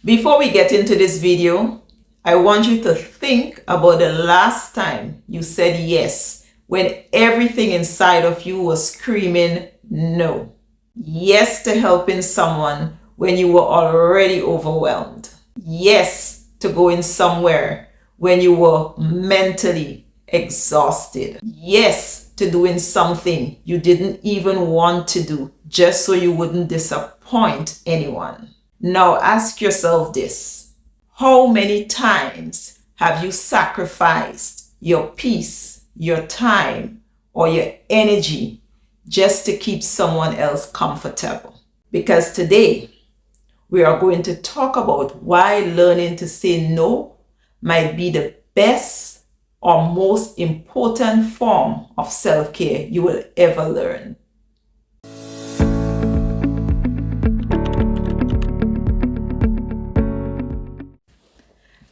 Before we get into this video, I want you to think about the last time you said yes when everything inside of you was screaming no. Yes to helping someone when you were already overwhelmed. Yes to going somewhere when you were mentally exhausted. Yes to doing something you didn't even want to do just so you wouldn't disappoint anyone. Now ask yourself this: how many times have you sacrificed your peace, your time, or your energy just to keep someone else comfortable? Because today we are going to talk about why learning to say no might be the best or most important form of self-care you will ever learn.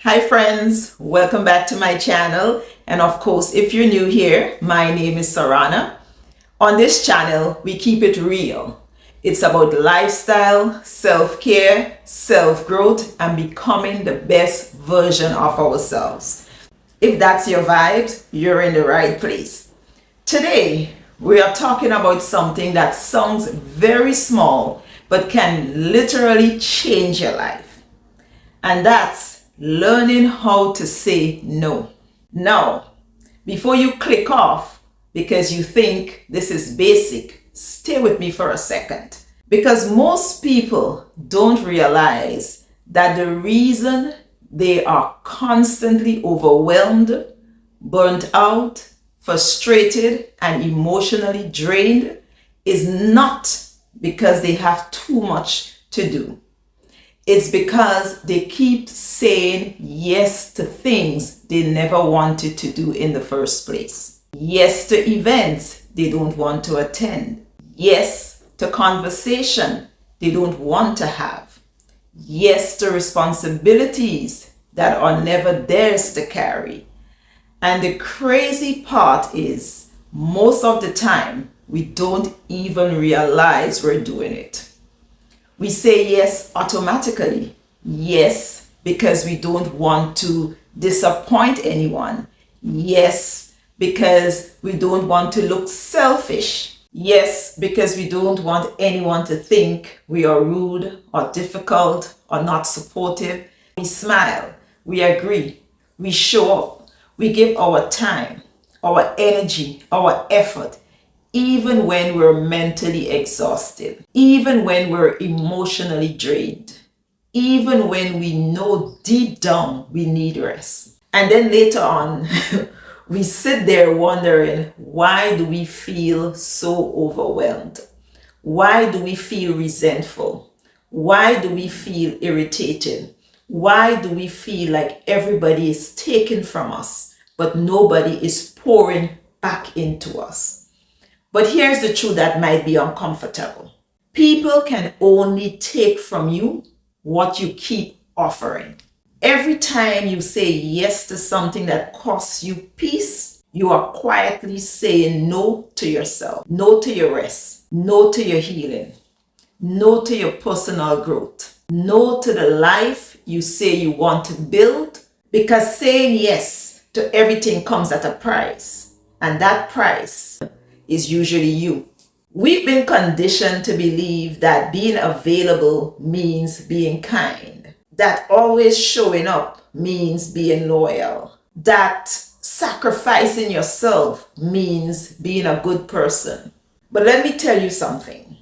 Hi friends, welcome back to my channel. And of course, if you're new here, my name is Sarana. On this channel, we keep it real. It's about lifestyle, self-care, self-growth, and becoming the best version of ourselves. If that's your vibes, you're in the right place. Today, we are talking about something that sounds very small, but can literally change your life. And that's learning how to say no. Now, before you click off because you think this is basic, stay with me for a second. Because most people don't realize that the reason they are constantly overwhelmed, burnt out, frustrated, and emotionally drained is not because they have too much to do. It's because they keep saying yes to things they never wanted to do in the first place. Yes to events they don't want to attend. Yes to conversation they don't want to have. Yes to responsibilities that are never theirs to carry. And the crazy part is, most of the time, we don't even realize we're doing it. We say yes automatically. Yes, because we don't want to disappoint anyone. Yes, because we don't want to look selfish. Yes, because we don't want anyone to think we are rude or difficult or not supportive. We smile, we agree, we show up, we give our time, our energy, our effort, even when we're mentally exhausted, even when we're emotionally drained, even when we know deep down we need rest. And then later on, we sit there wondering, why do we feel so overwhelmed? Why do we feel resentful? Why do we feel irritated? Why do we feel like everybody is taken from us, but nobody is pouring back into us? But here's the truth that might be uncomfortable. People can only take from you what you keep offering. Every time you say yes to something that costs you peace, you are quietly saying no to yourself, no to your rest, no to your healing, no to your personal growth, no to the life you say you want to build, because saying yes to everything comes at a price, and that price is usually you. We've been conditioned to believe that being available means being kind, that always showing up means being loyal, that sacrificing yourself means being a good person. But let me tell you something.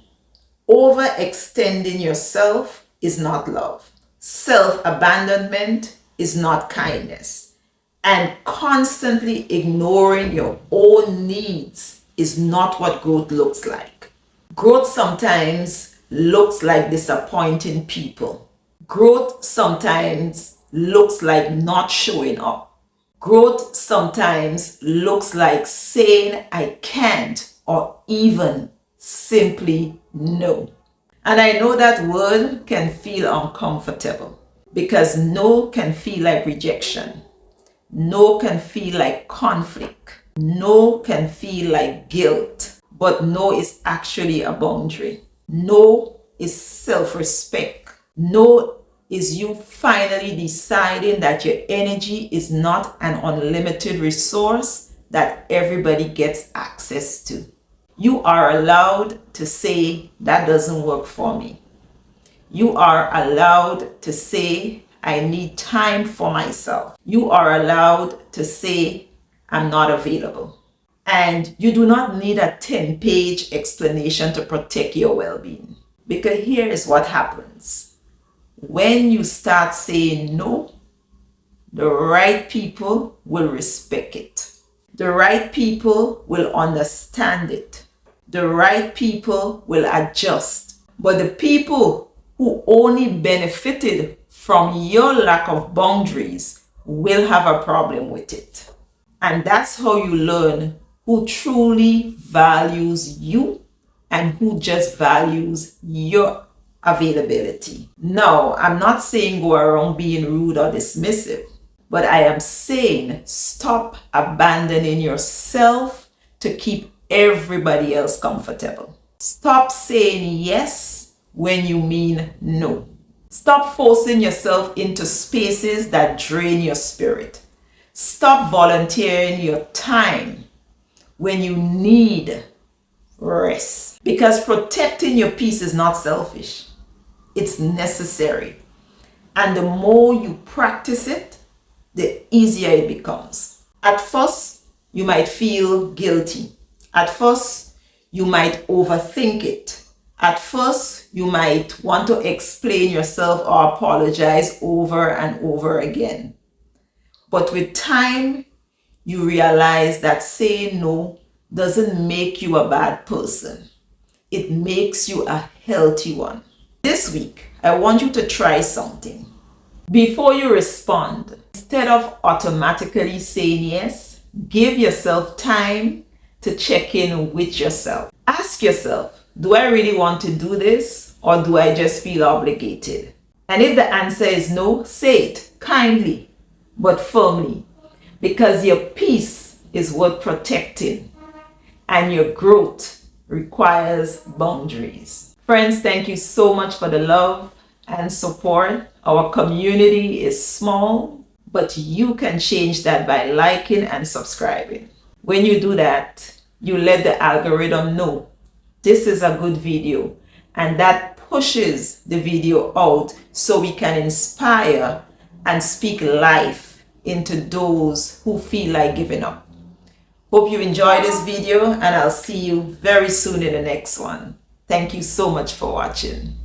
Overextending yourself is not love. Self-abandonment is not kindness. And constantly ignoring your own needs is not what growth looks like. Growth sometimes looks like disappointing people. Growth sometimes looks like not showing up. Growth sometimes looks like saying I can't, or even simply no. And I know that word can feel uncomfortable because no can feel like rejection. No can feel like conflict. No can feel like guilt. But no is actually a boundary. No is self-respect. No is you finally deciding that your energy is not an unlimited resource that everybody gets access to. You are allowed to say, that doesn't work for me. You are allowed to say, I need time for myself. You are allowed to say, I'm not available. And you do not need a 10-page explanation to protect your well-being. Because here is what happens. When you start saying no, the right people will respect it. The right people will understand it. The right people will adjust. But the people who only benefited from your lack of boundaries will have a problem with it. And that's how you learn who truly values you and who just values your availability. No, I'm not saying go around being rude or dismissive, but I am saying stop abandoning yourself to keep everybody else comfortable. Stop saying yes when you mean no. Stop forcing yourself into spaces that drain your spirit. Stop volunteering your time when you need rest. Because protecting your peace is not selfish. It's necessary. And the more you practice it, the easier it becomes. At first, you might feel guilty. At first, you might overthink it. At first, you might want to explain yourself or apologize over and over again. But with time, you realize that saying no doesn't make you a bad person. It makes you a healthy one. This week, I want you to try something. Before you respond, instead of automatically saying yes, give yourself time to check in with yourself. Ask yourself, do I really want to do this, or do I just feel obligated? And if the answer is no, say it kindly but firmly, because your peace is worth protecting and your growth requires boundaries. Friends, thank you so much for the love and support. Our community is small, but you can change that by liking and subscribing. When you do that, you let the algorithm know this is a good video, and that pushes the video out so we can inspire and speak life into those who feel like giving up. Hope you enjoyed this video, and I'll see you very soon in the next one. Thank you so much for watching.